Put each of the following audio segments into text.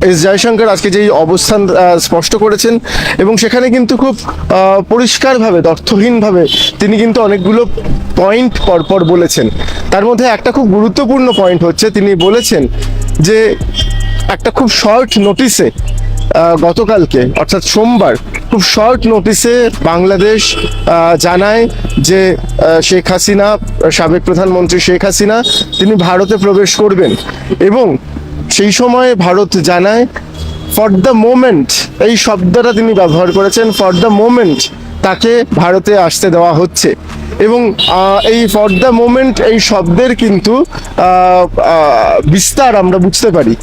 S Jaishankar আজকে যেই অবস্থান স্পষ্ট করেছেন এবং সেখানে কিন্তু খুব পরিষ্কারভাবে তথ্যহীনভাবে তিনি কিন্তু অনেকগুলো পয়েন্ট পরপর বলেছেন। তার মধ্যে একটা খুব গুরুত্বপূর্ণ পয়েন্ট হচ্ছে তিনি বলেছেন যে একটা খুব শর্ট নোটিসে গতকালকে অর্থাৎ সোমবার খুব শর্ট নোটিসে বাংলাদেশ জানায় যে শেখ হাসিনা, সাবেক প্রধানমন্ত্রী শেখ হাসিনা তিনি ভারতে প্রবেশ করবেন এবং সেই সময় ভারত জানায় ফর দ্য মোমেন্ট, এই শব্দটা তিনি ব্যবহার করেছেন, ফর দ্য মোমেন্ট তাকে ভারতে আসতে দেওয়া হচ্ছে। এবং এই ফর দ্য মোমেন্ট এই শব্দের কিন্তু বিস্তার আমরা বুঝতে পারি,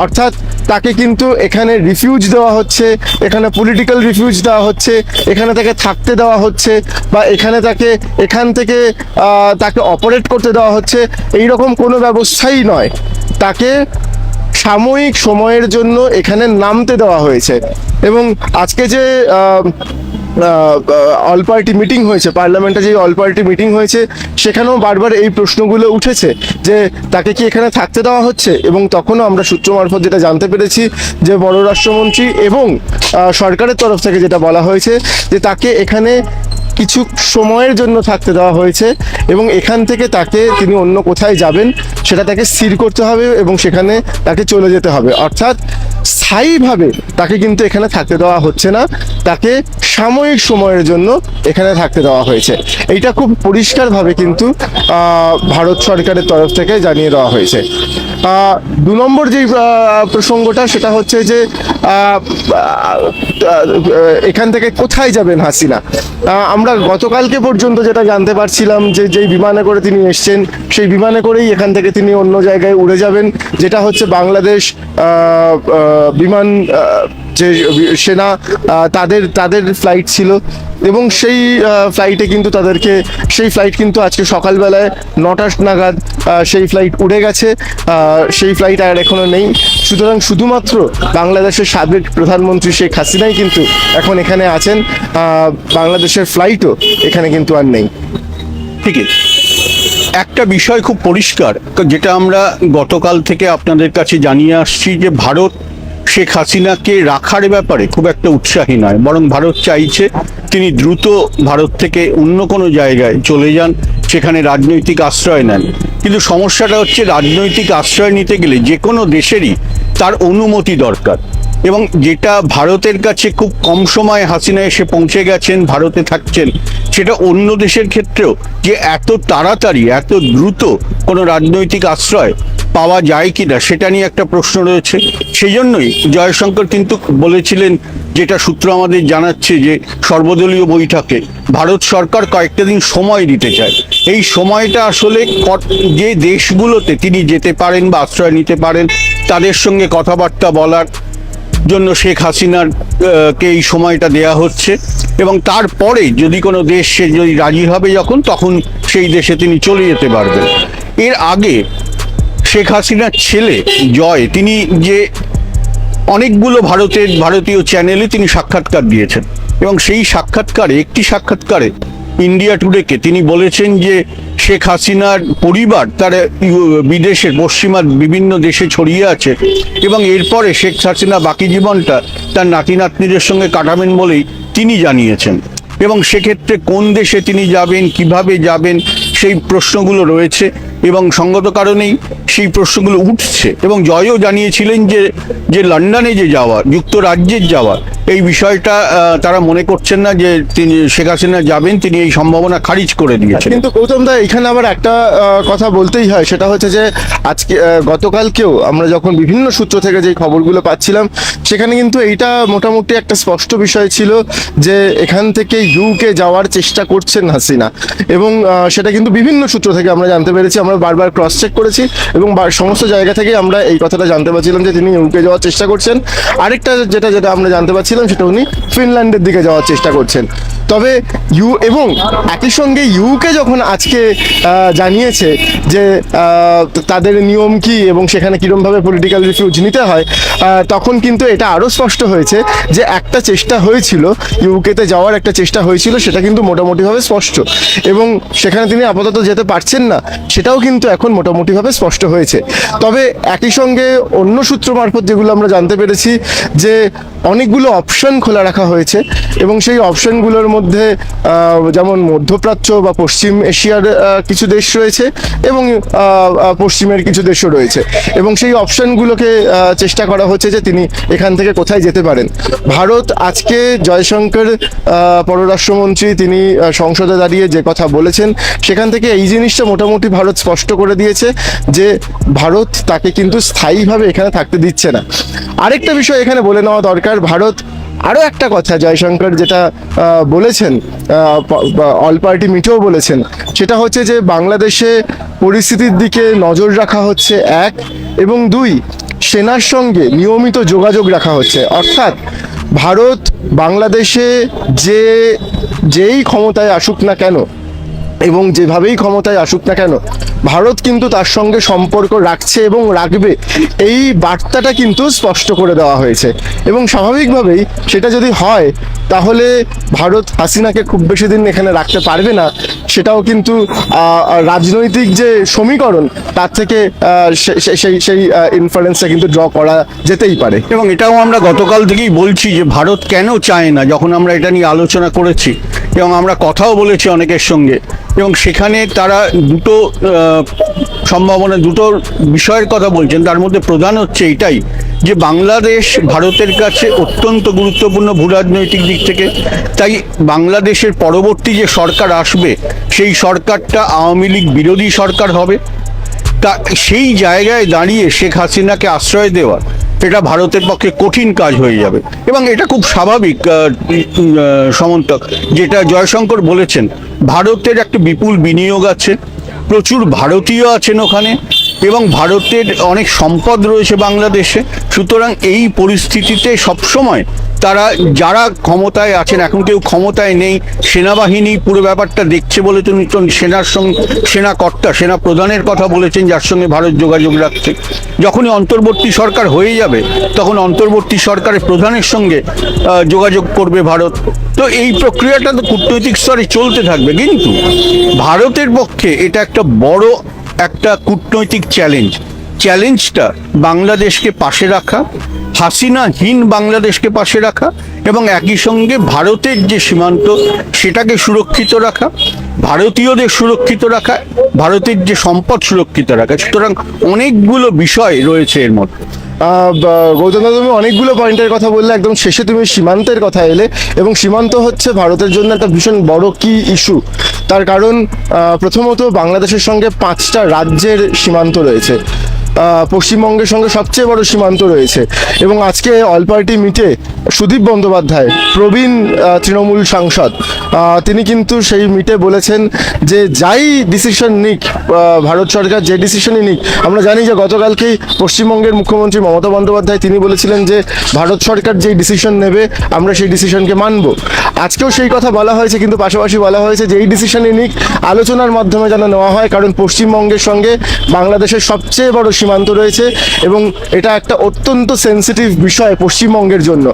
অর্থাৎ তাকে কিন্তু এখানে রিফিউজ দেওয়া হচ্ছে, এখানে পলিটিক্যাল রিফিউজ দেওয়া হচ্ছে, এখানে তাকে থাকতে দেওয়া হচ্ছে বা এখানে এখান থেকে তাকে অপারেট করতে দেওয়া হচ্ছে, এই রকম কোনো ব্যবস্থাই নয়। তাকে সাময়িক সময়ের জন্য এখানে নামতে দেওয়া হয়েছে। এবং আজকে যে অল পার্টি মিটিং হয়েছে, পার্লামেন্টে যে অল পার্টি মিটিং হয়েছে, সেখানেও বারবার এই প্রশ্নগুলো উঠেছে যে তাকে কি এখানে থাকতে দেওয়া হচ্ছে। এবং তখনও আমরা সূত্র মারফত যেটা জানতে পেরেছি যে পররাষ্ট্রমন্ত্রী এবং সরকারের তরফ থেকে যেটা বলা হয়েছে যে তাকে এখানে কিছু সময়ের জন্য থাকতে দেওয়া হয়েছে এবং এখান থেকে তিনি অন্য কোথায় যাবেন সেটা তাকে স্থির করতে হবে এবং সেখানে তাকে চলে যেতে হবে। অর্থাৎ স্থায়ীভাবে তাকে কিন্তু এখানে থাকতে দেওয়া হচ্ছে না, তাকে সাময়িক সময়ের জন্য এখানে থাকতে দেওয়া হয়েছে। এইটা খুব পরিষ্কারভাবে কিন্তু ভারত সরকারের তরফ থেকে জানিয়ে দেওয়া হয়েছে। 2 নম্বর যে প্রসঙ্গটা সেটা হচ্ছে যে এখান থেকে কোথায় যাবেন হাসিনা। আমরা গতকালকে পর্যন্ত যেটা জানতে পারছিলাম যে যেই বিমানে করে তিনি এসছেন সেই বিমানে করেই এখান থেকে তিনি অন্য জায়গায় উড়ে যাবেন, যেটা হচ্ছে বাংলাদেশ বিমান যে সেনা তাদের ফ্লাইট ছিল এবং সেই ফ্লাইটে কিন্তু সেই ফ্লাইট কিন্তু আজকে সকালবেলায় 9টা নাগাদ সেই ফ্লাইট উড়ে গেছে, সেই ফ্লাইট আর এখনো নেই। সুতরাং শুধুমাত্র বাংলাদেশের সাবেক প্রধানমন্ত্রী শেখ হাসিনাই কিন্তু এখন এখানে আছেন, বাংলাদেশের ফ্লাইটও এখানে কিন্তু আর নেই। ঠিকই, একটা বিষয় খুব পরিষ্কার যেটা আমরা গতকাল থেকে আপনাদের কাছে জানিয়ে আসছি যে ভারত শেখ হাসিনাকে রাখার ব্যাপারে খুব একটা উৎসাহী নয়, বরং ভারত চাইছে তিনি দ্রুত ভারত থেকে অন্য কোনো জায়গায় চলে যান, সেখানে রাজনৈতিক আশ্রয় নেন। কিন্তু সমস্যাটা হচ্ছে রাজনৈতিক আশ্রয় নিতে গেলে যে কোনো দেশেরই তার অনুমতি দরকার, এবং যেটা ভারতের কাছে খুব কম সময়ে হাসিনা এসে পৌঁছে গেছেন, ভারতে থাকছেন, সেটা অন্য দেশের ক্ষেত্রেও যে এত তাড়াতাড়ি এত দ্রুত কোনো রাজনৈতিক আশ্রয় পাওয়া যায় কিনা সেটা নিয়ে একটা প্রশ্ন রয়েছে। সেই জন্যই জয়শঙ্কর কিন্তু বলেছিলেন, যেটা সূত্র আমাদের জানাচ্ছে, যে সর্বদলীয় বৈঠকে ভারত সরকার কয়েকটা দিন সময় দিতে চায়। এই সময়টা আসলে যে দেশগুলোতে তিনি যেতে পারেন বা আশ্রয় নিতে পারেন তাদের সঙ্গে কথাবার্তা বলার জন্য শেখ হাসিনার কে এই সময়টা দেয়া হচ্ছে, এবং তারপরে যদি কোনো দেশ সে যদি রাজি হবে তখন সেই দেশে তিনি চলে যেতে পারবেন। এর আগে শেখ হাসিনার ছেলে জয় তিনি যে অনেকগুলো ভারতীয় চ্যানেলে তিনি সাক্ষাৎকার দিয়েছেন, এবং সেই একটি সাক্ষাৎকারে ইন্ডিয়া টুডেকে তিনি বলেছেন যে শেখ হাসিনার পরিবার তার বিদেশের পশ্চিমার বিভিন্ন দেশে ছড়িয়ে আছে এবং এরপরে শেখ হাসিনা বাকি জীবনটা তার নাতি নাতনিদের সঙ্গে কাটাবেন বলেই তিনি জানিয়েছেন। এবং সেক্ষেত্রে কোন দেশে তিনি যাবেন, কিভাবে যাবেন, সেই প্রশ্নগুলো রয়েছে এবং সঙ্গত কারণেই সেই প্রশ্নগুলো উঠছে। এবং জয়ও জানিয়েছিলেন যে লন্ডনে যে যাওয়া, যুক্তরাজ্যের যাওয়া, এই বিষয়টা তারা মনে করছেন না যে তিনি শেখ হাসিনা যাবেন, তিনি এই সম্ভাবনা খারিজ করে দিয়েছেন। কিন্তু গৌতম দা, এখানে আবার একটা কথা বলতেই হয়, সেটা হচ্ছে যে আজকে গতকালকেও আমরা যখন বিভিন্ন সূত্র থেকে যে খবরগুলো পাচ্ছিলাম সেখানে কিন্তু এইটা মোটামুটি একটা স্পষ্ট বিষয় ছিল যে এখান থেকে ইউকে যাওয়ার চেষ্টা করছেন হাসিনা, এবং সেটা কিন্তু বিভিন্ন সূত্র থেকে আমরা জানতে পেরেছি। আমরা বারবার ক্রস চেক করেছি এবং সমস্ত জায়গা থেকে আমরা এই কথাটা জানতে পারছিলাম যে তিনি ইউকে যাওয়ার চেষ্টা করছেন। আরেকটা যেটা আমরা জানতে পারছিলাম সেটা উনি ফিনল্যান্ডের দিকে যাওয়ার চেষ্টা করছেন। তো তবে এবং একই সঙ্গে ইউকে যখন আজকে জানিয়েছে যে তাদের নিয়ম কি এবং সেখানে কিরমভাবে পলিটিক্যাল রিফিউজ নিতে হয়, তখন কিন্তু এটা আরও স্পষ্ট হয়েছে যে একটা চেষ্টা হয়েছিল, ইউকেতে যাওয়ার একটা চেষ্টা হয়েছিল, সেটা কিন্তু মোটামুটিভাবে স্পষ্ট, এবং সেখানে তিনি আপাতত যেতে পারছেন না সেটাও কিন্তু এখন মোটামুটিভাবে স্পষ্ট হয়েছে। তবে একই সঙ্গে অন্য সূত্র মারফত যেগুলো আমরা জানতে পেরেছি যে অনেকগুলো অপশন খোলা রাখা হয়েছে, এবং সেই অপশনগুলোর মধ্যে যেমন মধ্যপ্রাচ্য বা পশ্চিম এশিয়ার কিছু দেশ রয়েছে এবং পশ্চিমের কিছু দেশও রয়েছে, এবং সেই অপশনগুলোকে চেষ্টা করা হচ্ছে যে তিনি এখান থেকে কোথায় যেতে পারেন। ভারত আজকে জয়শঙ্কর পররাষ্ট্রমন্ত্রী তিনি সংসদে দাঁড়িয়ে যে কথা বলেছেন, সেখান থেকে এই জিনিসটা মোটামুটি ভারত স্পষ্ট করে দিয়েছে যে ভারত তাকে কিন্তু স্থায়ীভাবে এখানে থাকতে দিচ্ছে না। আরেকটা বিষয় এখানে বলে নেওয়া দরকার, ভারত আরও একটা কথা জয়শঙ্কর যেটা বলেছেন, অল পার্টি মিটেও বলেছেন, সেটা হচ্ছে যে বাংলাদেশে পরিস্থিতির দিকে নজর রাখা হচ্ছে, এক, এবং দুই, সেনার সঙ্গে নিয়মিত যোগাযোগ রাখা হচ্ছে। অর্থাৎ ভারত বাংলাদেশে যেই ক্ষমতায় আসুক না কেন এবং যেভাবেই ক্ষমতায় আসুক না কেন, ভারত কিন্তু তার সঙ্গে সম্পর্ক রাখছে এবং রাখবে, এই বার্তাটা কিন্তু স্পষ্ট করে দেওয়া হয়েছে। এবং স্বাভাবিকভাবেই সেটা যদি হয় তাহলে ভারত হাসিনাকে খুব বেশি দিন এখানে রাখতে পারবে না, সেটাও কিন্তু রাজনৈতিক যে সমীকরণ তার থেকে সেই ইনফারেন্সটা কিন্তু ড্র করা যেতেই পারে। এবং এটাও আমরা গতকাল থেকেই বলছি যে ভারত কেন চায় না, যখন আমরা এটা নিয়ে আলোচনা করেছি এবং আমরা কথাও বলেছি অনেকের সঙ্গে, এবং সেখানে তারা দুটো সম্ভাবনা, দুটো বিষয়ের কথা বলছেন। তার মধ্যে প্রধান হচ্ছে এটাই যে বাংলাদেশ ভারতের কাছে অত্যন্ত গুরুত্বপূর্ণ ভূরাজনৈতিক দিক থেকে, তাই বাংলাদেশের পরবর্তী যে সরকার আসবে সেই সরকারটা আওয়ামী লীগ বিরোধী সরকার হবে। তা সেই জায়গায় দাঁড়িয়ে শেখ হাসিনাকে আশ্রয় দেওয়া এটা ভারতের পক্ষে কঠিন কাজ হয়ে যাবে, এবং এটা খুব স্বাভাবিক। সমন্তক যেটা জয়শঙ্কর বলেছেন, ভারতের একটা বিপুল বিনিয়োগ আছে, প্রচুর ভারতীয় আছেন ওখানে, এবং ভারতের অনেক সম্পদ রয়েছে বাংলাদেশে। সুতরাং এই পরিস্থিতিতে সবসময় তারা যারা ক্ষমতায় আছেন, এখন কেউ ক্ষমতায় নেই, সেনাবাহিনী পুরো ব্যাপারটা দেখছে বলে তিনি সেনার সঙ্গে সেনাকর্তা সেনা প্রধানের কথা বলেছেন, যার সঙ্গে ভারত যোগাযোগ রাখছে। যখনই অন্তর্বর্তী সরকার হয়ে যাবে তখন অন্তর্বর্তী সরকারের প্রধানের সঙ্গে যোগাযোগ করবে ভারত। তো এই প্রক্রিয়াটা তো কূটনৈতিক স্তরে চলতে থাকবে, কিন্তু ভারতের পক্ষে এটা একটা বড় একটা কূটনৈতিক চ্যালেঞ্জটা বাংলাদেশকে পাশে রাখা, হাসিনাহীন বাংলাদেশকে পাশে রাখা, এবং একই সঙ্গে ভারতের যে সীমান্ত সেটাকে সুরক্ষিত রাখা, ভারতীয়দের সুরক্ষিত রাখা, ভারতের যে সম্পদ সুরক্ষিত রাখা। সুতরাং অনেকগুলো বিষয় রয়েছে এর মধ্যে। গৌতম দা, তুমি অনেকগুলো পয়েন্টের কথা বললে, একদম শেষে তুমি সীমান্তের কথা এলে, এবং সীমান্ত হচ্ছে ভারতের জন্য একটা ভীষণ বড় কি ইস্যু। তার কারণ প্রথমত বাংলাদেশের সঙ্গে 5টা রাজ্যের সীমান্ত রয়েছে, পশ্চিমবঙ্গের সঙ্গে সবচেয়ে বড় সীমান্ত রয়েছে, এবং আজকে অল পার্টি মিটে সুদীপ বন্দ্যোপাধ্যায়, প্রবীণ তৃণমূল সাংসদ, তিনি কিন্তু সেই মিটে বলেছেন যে যাই ডিসিশন নিক ভারত সরকার, যে ডিসিশনই নিক, আমরা জানি যে গতকালকেই পশ্চিমবঙ্গের মুখ্যমন্ত্রী মমতা বন্দ্যোপাধ্যায় তিনি বলেছিলেন যে ভারত সরকার যেই ডিসিশন নেবে আমরা সেই ডিসিশনকে মানব। আজকেও সেই কথা বলা হয়েছে, কিন্তু পাশাপাশি বলা হয়েছে যে এই ডিসিশনই নিক আলোচনার মাধ্যমে যেন নেওয়া হয়, কারণ পশ্চিমবঙ্গের সঙ্গে বাংলাদেশের সবচেয়ে বড় সীমান্ত রয়েছে, এবং এটা একটা অত্যন্ত সেন্সিটিভ বিষয় পশ্চিমবঙ্গের জন্য।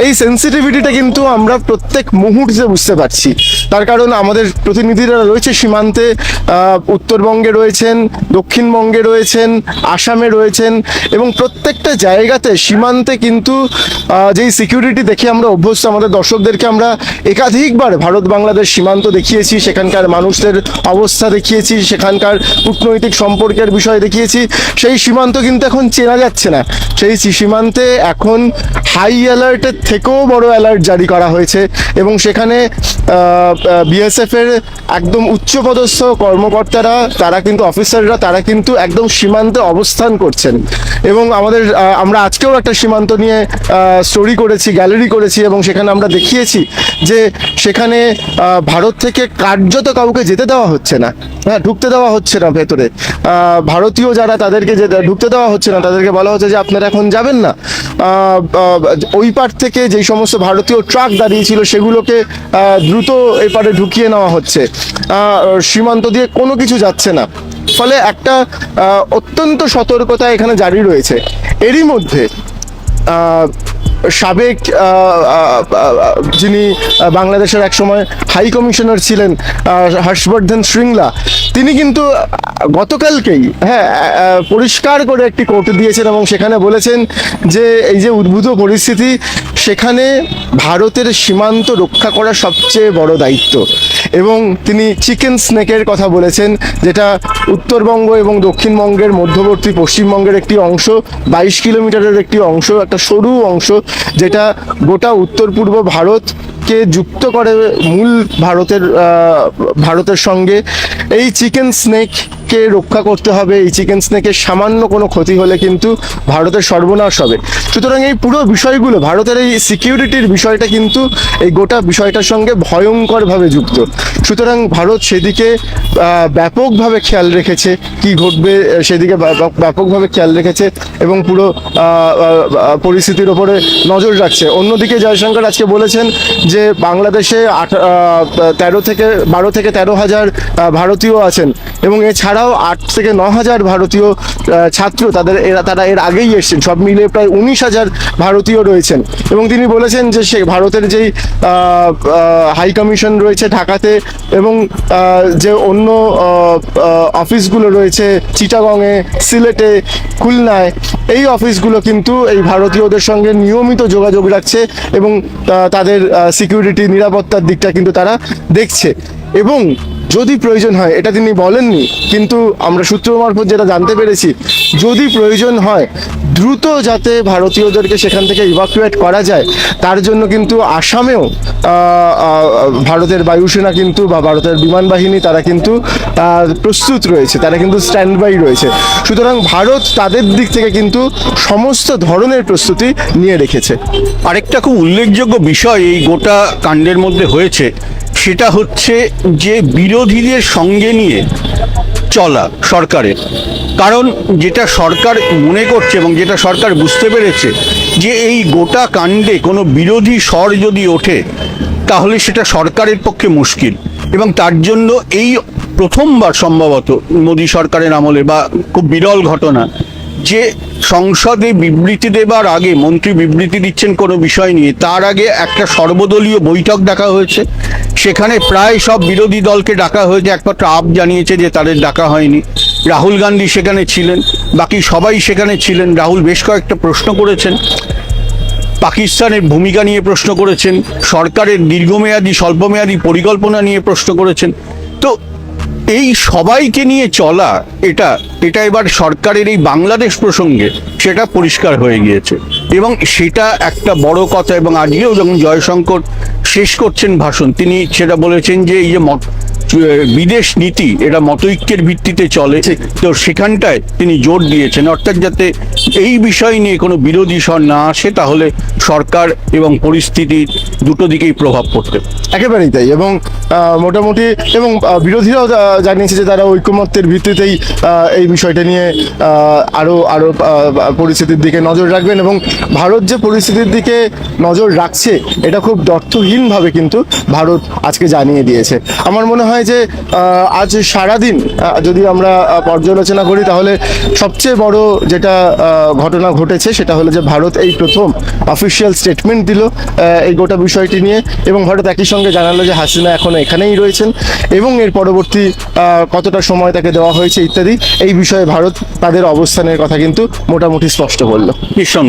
এই সেন্সিটিভিটিটা কিন্তু আমরা প্রত্যেক মুহূর্তে বুঝতে পারছি, তার কারণ আমাদের প্রতিনিধিরা রয়েছে সীমান্তে, উত্তরবঙ্গে রয়েছেন, দক্ষিণবঙ্গে রয়েছেন, আসামে রয়েছেন, এবং প্রত্যেকটা জায়গাতে সীমান্তে কিন্তু যেই সিকিউরিটি দেখে আমরা অভ্যস্ত, আমাদের দর্শকদেরকে আমরা একাধিকবার ভারত বাংলাদেশ সীমান্ত দেখিয়েছি, সেখানকার মানুষদের অবস্থা দেখিয়েছি, সেখানকার কূটনৈতিক সম্পর্কের বিষয় দেখিয়েছি। সেই সীমান্ত কিন্তু এখন চেনা যাচ্ছে না, সেই সীমান্তে এখন হাই অ্যালার্টের থেকেও বড় অ্যালার্ট জারি করা হয়েছে, এবং সেখানে বিএসএফ এর একদম উচ্চপদস্থ কর্মকর্তারা, তারা কিন্তু অফিসাররা, তারা কিন্তু একদম সীমান্তে অবস্থান করছেন। এবং আমরা আজকেও একটা সীমান্ত নিয়ে স্টোরি করেছি, গ্যালারি করেছি, এবং সেখানে আমরা দেখিয়েছি যে সেখানে ভারত থেকে কার্যত কাউকে যেতে দেওয়া হচ্ছে না, হ্যাঁ, ঢুকতে দেওয়া হচ্ছে না ভেতরে। ভারতীয় যারা তাদেরকে ঢুকতে দেওয়া হচ্ছে না, তাদেরকে বলা হচ্ছে যে আপনারা এখন যাবেন না। ওই পার থেকে যেই সমস্ত ভারতীয় ট্রাক দাঁড়িয়েছিল সেগুলোকে দ্রুত এপারে ঢুকিয়ে নেওয়া হচ্ছে, সীমান্ত দিয়ে কোনো কিছু যাচ্ছে না, ফলে একটা অত্যন্ত সতর্কতা এখানে জারি রয়েছে। এরই মধ্যে সাবেক যিনি বাংলাদেশের একসময় হাই কমিশনার ছিলেন হর্ষবর্ধন শ্রিংলা, তিনি কিন্তু গতকালকেই পরিষ্কার করে একটি কোর্ট দিয়েছেন এবং সেখানে বলেছেন যে এই যে উদ্ভূত পরিস্থিতি, সেখানে ভারতের সীমান্ত রক্ষা করা সবচেয়ে বড় দায়িত্ব। এবং তিনি চিকেন স্নেকের কথা বলেছেন, যেটা উত্তরবঙ্গ এবং দক্ষিণবঙ্গের মধ্যবর্তী পশ্চিমবঙ্গের একটি অংশ, 22 কিলোমিটারের একটি অংশ, একটা সরু অংশ, যেটা গোটা উত্তর পূর্ব ভারতকে যুক্ত করে মূল ভারতের সঙ্গে। এই চিকেন স্নেককে রক্ষা করতে হবে। এই চিকেন স্নেকের সামান্য কোনো ক্ষতি হলে কিন্তু ভারতের সর্বনাশ হবে। সুতরাং এই পুরো বিষয়গুলো, ভারতের এই সিকিউরিটির বিষয়টা কিন্তু এই গোটা বিষয়টার সঙ্গে ভয়ঙ্করভাবে যুক্ত। সুতরাং ভারত সেদিকে ব্যাপকভাবে খেয়াল রেখেছে, কি ঘটবে সেদিকে ব্যাপকভাবে খেয়াল রেখেছে এবং পুরো পরিস্থিতির ওপরে নজর রাখছে। অন্যদিকে জয়শঙ্কর আজকে বলেছেন যে বাংলাদেশে 12 থেকে 13,000 ভারতীয় আছেন এবং এছাড়াও 8 থেকে 9,000 ভারতীয় ছাত্র তারা এর আগেই এসেছেন, সব মিলিয়ে প্রায় 19,000 ভারতীয় রয়েছেন। এবং তিনি বলেছেন যে সে ভারতের যেই হাই কমিশন রয়েছে ঢাকাতে এবং যে অন্য অফিসগুলো রয়েছে চিটাগংয়ে, সিলেটে, খুলনায়, এই অফিসগুলো কিন্তু এই ভারতীয়দের সঙ্গে নিয়মিত যোগাযোগ রাখছে এবং তাদের সিকিউরিটি, নিরাপত্তার দিকটা কিন্তু তারা দেখছে। এবং যদি প্রয়োজন হয়, এটা তিনি বলেননি কিন্তু আমরা সূত্র মারফত যেটা জানতে পেরেছি, যদি প্রয়োজন হয় দ্রুত যাতে ভারতীয়দেরকে সেখান থেকে ইভাকুয়েট করা যায়, তার জন্য কিন্তু আসামেও ভারতের বায়ুসেনা কিন্তু বা ভারতের বিমান বাহিনী তারা কিন্তু প্রস্তুত রয়েছে, তারা কিন্তু স্ট্যান্ড বাই রয়েছে। সুতরাং ভারত তাদের দিক থেকে কিন্তু সমস্ত ধরনের প্রস্তুতি নিয়ে রেখেছে। আরেকটা খুব উল্লেখযোগ্য বিষয় এই গোটা কাণ্ডের মধ্যে হয়েছে, সেটা হচ্ছে যে বিরোধীদের সঙ্গে নিয়ে চলা সরকারের। কারণ যেটা সরকার মনে করছে এবং যেটা সরকার বুঝতে পেরেছে যে এই গোটা কাণ্ডে কোনো বিরোধী স্বর যদি ওঠে তাহলে সেটা সরকারের পক্ষে মুশকিল। এবং তার জন্য এই প্রথমবার সম্ভবত মোদী সরকারের আমলে, বা খুব বিরল ঘটনা, যে সংসদে বিবৃতি দেবার আগে, মন্ত্রী বিবৃতি দিচ্ছেন কোনো বিষয় নিয়ে, তার আগে একটা সর্বদলীয় বৈঠক ডাকা হয়েছে। সেখানে প্রায় সব বিরোধী দলকে ডাকা হয়েছে, একমাত্র আপ জানিয়েছে যে তাদের ডাকা হয়নি। রাহুল গান্ধী সেখানে ছিলেন, বাকি সবাই সেখানে ছিলেন। রাহুল বেশ কয়েকটা প্রশ্ন করেছেন, পাকিস্তানের ভূমিকা নিয়ে প্রশ্ন করেছেন, সরকারের দীর্ঘমেয়াদী স্বল্পমেয়াদী পরিকল্পনা নিয়ে প্রশ্ন করেছেন। তো এই সবাইকে নিয়ে চলা, এটা এবার সরকারের এই বাংলাদেশ প্রসঙ্গে সেটা পরিষ্কার হয়ে গিয়েছে এবং সেটা একটা বড় কথা। এবং আজকেও যখন জয়শঙ্কর শেষ করছেন ভাষণ, তিনি সেটা বলেছেন যে এই যে বিদেশ নীতি এটা মতৈক্যের ভিত্তিতে চলে, তো সেখানটায় তিনি জোর দিয়েছেন, অর্থাৎ যাতে এই বিষয় নিয়ে কোনো বিরোধী স্বর না আসে, তাহলে সরকার এবং পরিস্থিতির দুটো দিকেই প্রভাব পড়তে। একেবারেই তাই। এবং মোটামুটি এবং বিরোধীরাও জানিয়েছে যে তারা ঐকমত্যের ভিত্তিতেই এই বিষয়টা নিয়ে আরো পরিস্থিতির দিকে নজর রাখবেন। এবং ভারত যে পরিস্থিতির দিকে নজর রাখছে এটা খুব দ্ব্যর্থহীনভাবে কিন্তু ভারত আজকে জানিয়ে দিয়েছে। আমার মনে হয় যে আজ সারাদিন যদি আমরা পর্যালোচনা করি তাহলে সবচেয়ে বড় যেটা ঘটনা ঘটেছে সেটা হলো যে ভারত এই প্রথম অফিসিয়াল স্টেটমেন্ট দিল এই গোটা বিষয়টি নিয়ে এবং ভারত একই সঙ্গে জানালো যে হাসিনা এখনো এখানেই রয়েছেন এবং এর পরবর্তী কতটা সময় তাকে দেওয়া হয়েছে ইত্যাদি এই বিষয়ে ভারত তাদের অবস্থানের কথা কিন্তু মোটামুটি স্পষ্ট করলো। নিঃসন্দেহে।